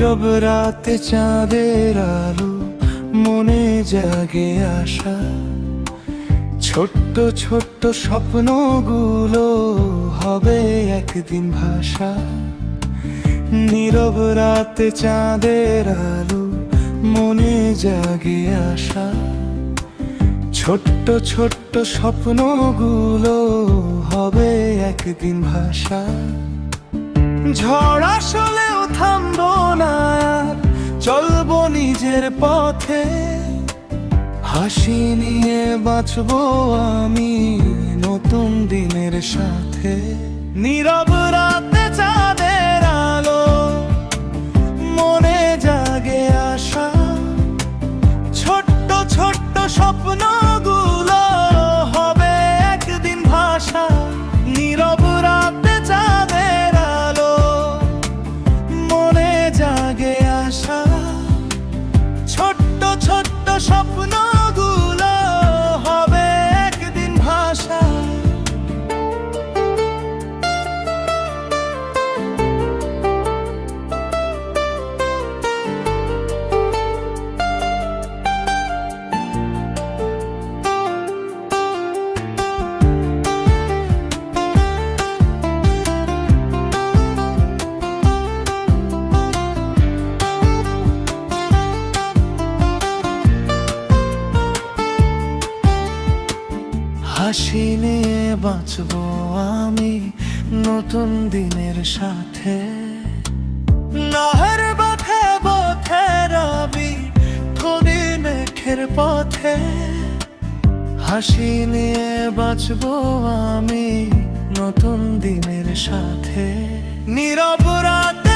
নীরব রাতে চাঁদের আলো, মনে জাগে আশা। ছোট্ট ছোট্ট স্বপ্নগুলো হবে একদিন ভাষা। নীরব রাতে চাঁদের আলো, মনে জাগে আশা। ছোট্ট ছোট্ট স্বপ্নগুলো হবে একদিন ভাষা। ঝড় আসলেও থামবো না, চলবো নিজের পথে। হাসি নিয়ে বাঁচবো আমি নতুন দিনের সাথে। নীরব রাতে চাঁদের আলো, মনে জাগে আশা। ছোট্ট ছোট্ট স্বপ্নগুলো হবে একদিন ভাষা। নীরব রাতে চাঁদের আলো, মনে জাগে আশা। ছোট্ট ছোট্ট স্বপ্নগুলো হবে একদিন ভাষা। হাসি নিয়ে বাঁচবো আমি নতুন দিনের সাথে। নহর পথে পথে রবি থবি মেঘের পথে। হাসি নিয়ে বাঁচবো আমি নতুন দিনের সাথে। নীরব রাতে